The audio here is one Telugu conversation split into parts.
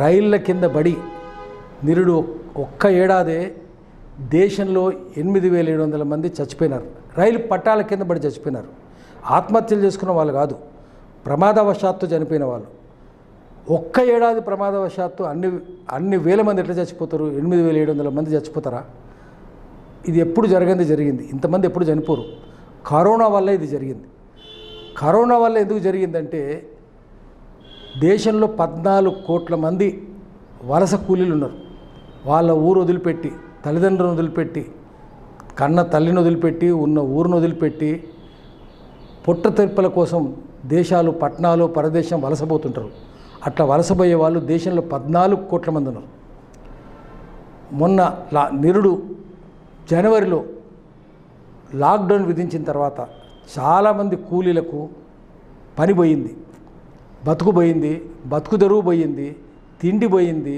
రైళ్ల కింద బడి నిరుడు ఒక్క ఏడాదే దేశంలో 8,700 మంది చచ్చిపోయినారు. రైలు పట్టాల కింద బడి చచ్చిపోయినారు. ఆత్మహత్యలు చేసుకున్న వాళ్ళు కాదు, ప్రమాదవశాత్తు చనిపోయిన వాళ్ళు. ఒక్క ఏడాది ప్రమాదవశాత్తు అన్ని వేల మంది ఎట్లా చచ్చిపోతారు? 8,700 మంది చచ్చిపోతారా? ఇది ఎప్పుడు జరిగింది. ఇంతమంది ఎప్పుడు చనిపోరు. కరోనా వల్ల ఇది జరిగింది. కరోనా వల్ల ఎందుకు జరిగిందంటే దేశంలో 14 కోట్ల మంది వలస కూలీలు ఉన్నారు. వాళ్ళ ఊరు వదిలిపెట్టి, తల్లిదండ్రులను వదిలిపెట్టి, కన్న తల్లిని వదిలిపెట్టి, ఉన్న ఊరును వదిలిపెట్టి పొట్ట తెరుపుల కోసం దేశాలు, పట్టణాలు, పరదేశం వలసపోతుంటారు. అట్లా వలసపోయే వాళ్ళు దేశంలో 14 కోట్ల మంది ఉన్నారు. మొన్న నిరుడు జనవరిలో లాక్డౌన్ విధించిన తర్వాత చాలామంది కూలీలకు పని పోయింది, బతుకు పోయింది, బతుకు తెరువు పోయింది, తిండి పోయింది,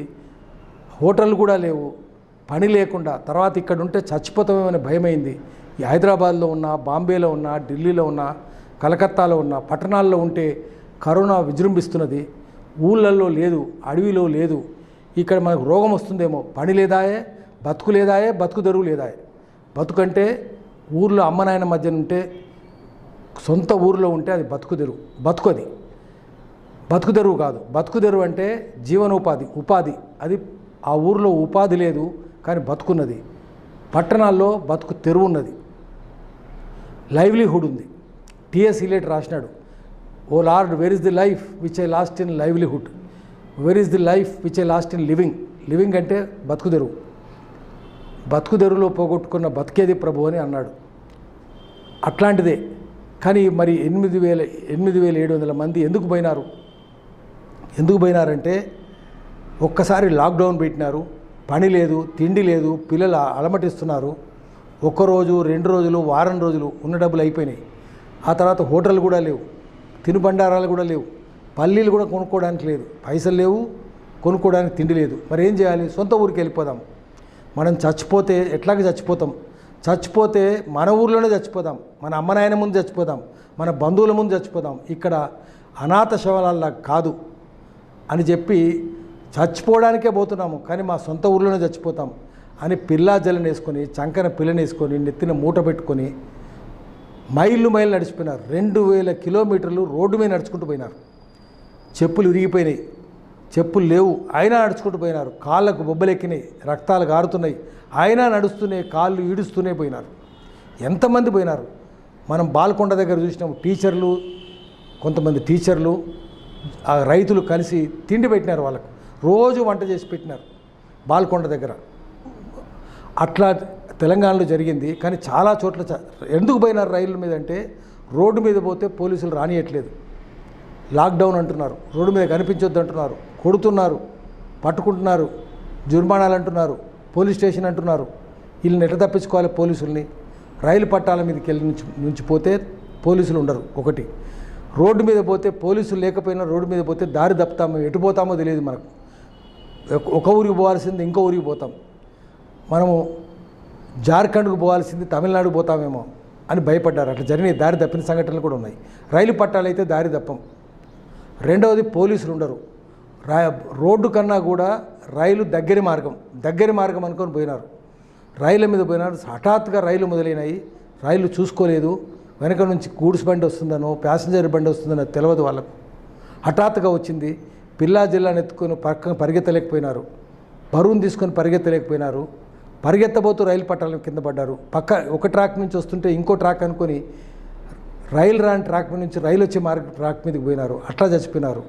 హోటళ్ళు కూడా లేవు, పని లేకుండా తర్వాత ఇక్కడ ఉంటే చచ్చిపోతామేమనే భయమైంది. ఈ హైదరాబాద్లో ఉన్న, బాంబేలో ఉన్న, ఢిల్లీలో ఉన్న, కలకత్తాలో ఉన్న పట్టణాల్లో ఉంటే కరోనా విజృంభిస్తున్నది. ఊళ్ళల్లో లేదు, అడవిలో లేదు. ఇక్కడ మనకు రోగం వస్తుందేమో, పని లేదాయే, బతుకు లేదాయే, బతుకు తెరువు లేదాయే. బతుకంటే ఊర్లో అమ్మ నాయన మధ్యన ఉంటే, సొంత ఊరిలో ఉంటే అది బతుకు తెరువు. అది బతుకు తెరువు కాదు. బతుకు తెరువు అంటే జీవనోపాధి, ఉపాధి. అది ఆ ఊరిలో ఉపాధి లేదు కానీ బతుకున్నది. పట్టణాల్లో బతుకు తెరువు ఉన్నది, లైవ్లీహుడ్ ఉంది. టిఎస్ ఇలియట్ రాసినాడు, oh Lord, where is the life which I lost in livelihood, where is the life which I lost in living. Living అంటే బతుకు తెరువు. బతుకు తెరువులో పోగొట్టుకున్న బతికేది ప్రభు అని అన్నాడు. అట్లాంటిదే. కానీ మరి 8,700 మంది ఎందుకు పోయినారంటే ఒక్కసారి లాక్డౌన్ పెట్టినారు, పని లేదు, తిండి లేదు, పిల్లలు అలమటిస్తున్నారు. ఒక్కరోజు, 2 రోజులు, వారం రోజులు ఉన్న డబ్బులు అయిపోయినాయి. ఆ తర్వాత హోటళ్ళు కూడా లేవు, తినుబండారాలు కూడా లేవు, పల్లీలు కూడా కొనుక్కోవడానికి లేదు, పైసలు లేవు, కొనుక్కోవడానికి తిండి లేదు. మరి ఏం చేయాలి? సొంత ఊరికి వెళ్ళిపోదాం. మనం చచ్చిపోతే ఎట్లాగ చచ్చిపోతాం? చచ్చిపోతే మన ఊర్లోనే చచ్చిపోదాం, మన అమ్మ నాయన ముందు చచ్చిపోదాం, మన బంధువుల ముందు చచ్చిపోదాం. ఇక్కడ అనాథ శవాలల్లా కాదు అని చెప్పి చచ్చిపోవడానికే పోతున్నాము, కానీ మా సొంత ఊర్లోనే చచ్చిపోతాం అని పిల్లా జల్లని వేసుకొని, చంకన పిల్లని వేసుకొని, నెత్తిన మూట పెట్టుకొని మైళ్ళు నడిచిపోయినారు. 2,000 కిలోమీటర్లు రోడ్డు మీద నడుచుకుంటూ పోయినారు. చెప్పులు విరిగిపోయినాయి, చెప్పులు లేవు, అయినా నడుచుకుంటూ పోయినారు. కాళ్ళకు బొబ్బలెక్కినాయి, రక్తాలు గారుతున్నాయి, అయినా నడుస్తూనే, కాళ్ళు ఈడుస్తూనే పోయినారు. ఎంతమంది పోయినారు? మనం బాల్కొండ దగ్గర చూసినాం. కొంతమంది టీచర్లు, రైతులు కలిసి తిండి పెట్టినారు, వాళ్ళకు రోజు వంట చేసి పెట్టినారు బాల్కొండ దగ్గర. అట్లా తెలంగాణలో జరిగింది. కానీ చాలా చోట్ల ఎందుకు పోయినారు రైళ్ళ మీద అంటే, రోడ్డు మీద పోతే పోలీసులు రానియట్లేదు, లాక్డౌన్ అంటున్నారు, రోడ్డు మీద కనిపించొద్దు అంటున్నారు, కొడుతున్నారు, పట్టుకుంటున్నారు, జుర్మానాలు అంటున్నారు, పోలీస్ స్టేషన్ అంటున్నారు. వీళ్ళని ఎట్లా తప్పించుకోవాలి పోలీసుల్ని? రైలు పట్టాల మీదకి వెళ్ళి నుంచి పోతే పోలీసులు ఉండరు. ఒకటి, రోడ్డు మీద పోతే పోలీసులు లేకపోయినా రోడ్డు మీద పోతే దారి తప్పుతామో, ఎటు పోతామో తెలియదు మనకు. ఒక ఊరికి పోవాల్సింది ఇంకో ఊరికి పోతాం. మనము జార్ఖండ్కు పోవాల్సింది తమిళనాడుకు పోతామేమో అని భయపడ్డారు. అట్లా జరిగిన దారి తప్పిన సంఘటనలు కూడా ఉన్నాయి. రైలు పట్టాలు అయితే దారి తప్పం. రెండవది, పోలీసులు ఉండరు. రోడ్డు కన్నా కూడా రైలు దగ్గరి మార్గం అనుకొని పోయినారు. రైళ్ళ మీద పోయినారు. హఠాత్తుగా రైలు మొదలైనాయి. రైలు చూసుకోలేదు, వెనక నుంచి గూడ్స్ బండి వస్తుందనో ప్యాసింజర్ బండి వస్తుందనో తెలియదు వాళ్ళకు. హఠాత్తుగా వచ్చింది. పిల్లా జిల్లాను ఎత్తుకొని పరిగెత్తలేకపోయినారు, బరువును తీసుకొని పరిగెత్తలేకపోయినారు. పరిగెత్తబోతూ రైలు పట్టాల కింద పడ్డారు. ఒక ట్రాక్ నుంచి వస్తుంటే ఇంకో ట్రాక్ అనుకొని రైలు రాని ట్రాక్ నుంచి రైలు వచ్చే ట్రాక్ మీదకి పోయినారు. అట్లా చచ్చిపోయినారు.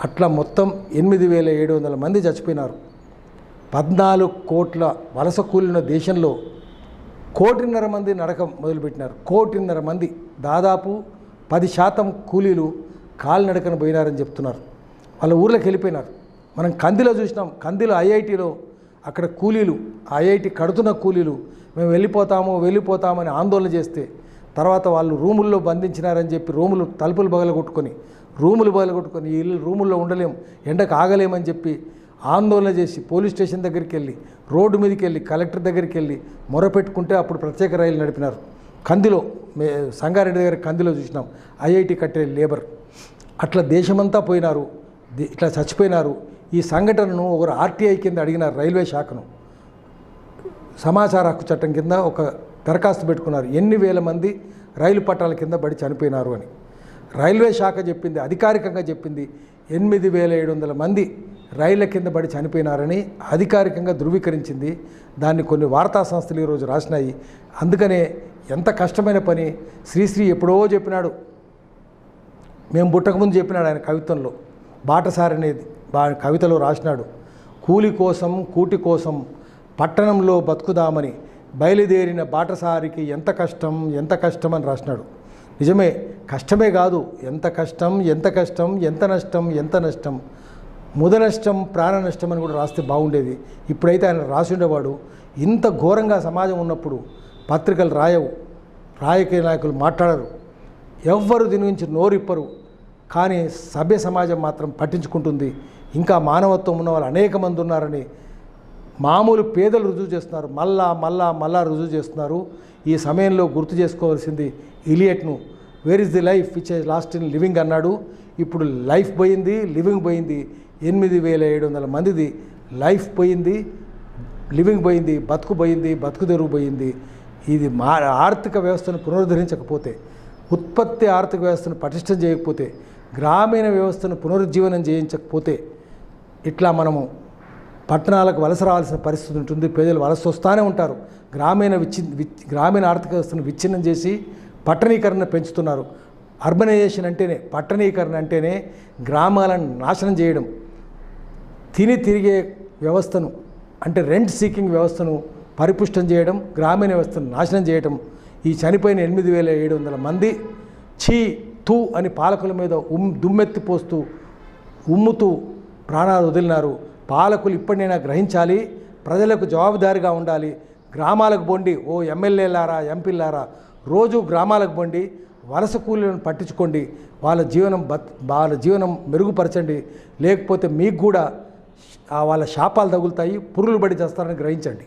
అట్లా మొత్తం 8,700 మంది చచ్చిపోయినారు. 14 కోట్ల వలస కూలిన దేశంలో 1,500,000 మంది నడక మొదలుపెట్టినారు. 1,500,000 మంది, దాదాపు 10% కూలీలు కాలినడకన పోయినారని చెప్తున్నారు. వాళ్ళ ఊర్లోకి వెళ్ళిపోయినారు. మనం కందిలో చూసినాం. కందిలో ఐఐటీలో అక్కడ కూలీలు, ఐఐటీ కడుతున్న కూలీలు, మేము వెళ్ళిపోతామని ఆందోళన చేస్తే తర్వాత వాళ్ళు రూముల్లో బంధించినారని చెప్పి తలుపులు బగలగొట్టుకొని ఈ రూముల్లో ఉండలేం, ఎండకు ఆగలేమని చెప్పి ఆందోళన చేసి పోలీస్ స్టేషన్ దగ్గరికి వెళ్ళి, రోడ్డు మీదకి వెళ్ళి, కలెక్టర్ దగ్గరికి వెళ్ళి మొరపెట్టుకుంటే అప్పుడు ప్రత్యేక రైలు నడిపినారు. కందిలో, సంగారెడ్డి దగ్గర కందిలో చూసినాం ఐఐటీ కట్టే లేబర్. అట్లా దేశమంతా పోయినారు, ఇట్లా చచ్చిపోయినారు. ఈ సంఘటనను ఒకరు ఆర్టీఐ కింద అడిగినారు రైల్వే శాఖను. సమాచార హక్కు చట్టం కింద ఒక దరఖాస్తు పెట్టుకున్నారు, ఎన్ని వేల మంది రైలు పట్టాల కింద పడి చనిపోయినారు అని. రైల్వే శాఖ చెప్పింది, అధికారికంగా చెప్పింది 8700 మంది రైళ్ల కింద పడి చనిపోయినారని అధికారికంగా ధృవీకరించింది. దాన్ని కొన్ని వార్తా సంస్థలు ఈరోజు రాసినాయి. అందుకనే ఎంత కష్టమైన పని. శ్రీశ్రీ ఎప్పుడో చెప్పినాడు, మేము పుట్టకముందు చెప్పినాడు ఆయన కవిత్వంలో. బాటసారి అనేది కవితలో రాసినాడు, కూలి కోసం కూటి కోసం పట్టణంలో బతుకుదామని బయలుదేరిన బాటసారికి ఎంత కష్టం ఎంత కష్టం అని రాసినాడు. నిజమే, కష్టమే కాదు, ఎంత కష్టం ఎంత కష్టం, ఎంత నష్టం ఎంత నష్టం, ముద నష్టం ప్రాణ నష్టం అని కూడా రాస్తే బాగుండేది. ఇప్పుడైతే ఆయన రాసి ఉండేవాడు. ఇంత ఘోరంగా సమాజం ఉన్నప్పుడు పత్రికలు రాయవు, రాజకీయ నాయకులు మాట్లాడరు, ఎవ్వరు దీని గురించి నోరిప్పరు. కానీ సభ్య సమాజం మాత్రం పట్టించుకుంటుంది. ఇంకా మానవత్వం ఉన్న వాళ్ళు అనేక మంది ఉన్నారని మామూలు పేదలు రుజువు చేస్తున్నారు, మళ్ళా రుజువు చేస్తున్నారు. ఈ సమయంలో గుర్తు చేసుకోవాల్సింది ఇలియట్ను. Where is the life which he's lost in living అన్నాడు. ఇప్పుడు లైఫ్ పోయింది, లివింగ్ పోయింది. 8700 మందిది లైఫ్ పోయింది, లివింగ్ పోయింది, బతుకు పోయింది, బతుకు తెరువు పోయింది. ఇది ఆర్థిక వ్యవస్థను పునరుద్ధరించకపోతే, ఉత్పత్తి ఆర్థిక వ్యవస్థను పటిష్టం చేయకపోతే, గ్రామీణ వ్యవస్థను పునరుజ్జీవనం చేయించకపోతే ఇట్లా మనము పట్టణాలకు వలస రావాల్సిన పరిస్థితి ఉంటుంది. ప్రజలు వలస వస్తూనే ఉంటారు. గ్రామీణ ఆర్థిక వ్యవస్థను విచ్ఛిన్నం చేసి పట్టణీకరణ పెంచుతున్నారు. అర్బనైజేషన్ అంటేనే, పట్టణీకరణ అంటేనే గ్రామాలను నాశనం చేయడం. తిరిగే వ్యవస్థను అంటే రెంట్ సీకింగ్ వ్యవస్థను పరిపుష్టం చేయడం, గ్రామీణ వ్యవస్థను నాశనం చేయడం. ఈ చనిపోయిన 8700 మంది ఛీ తూ అని పాలకుల మీద దుమ్మెత్తిపోస్తూ ఉమ్ముతూ ప్రాణాలు వదిలినారు. పాలకులు ఇప్పటినైనా గ్రహించాలి, ప్రజలకు జవాబుదారీగా ఉండాలి. గ్రామాలకు బొండి, ఓ ఎమ్మెల్యేలారా ఎంపీలారా, రోజు గ్రామాలకు బొండి, వలస కూలీలను పట్టించుకోండి, వాళ్ళ జీవనం మెరుగుపరచండి. లేకపోతే మీకు కూడా వాళ్ళ శాపాలు తగులుతాయి, పురుగులు పడి చేస్తారని గ్రహించండి.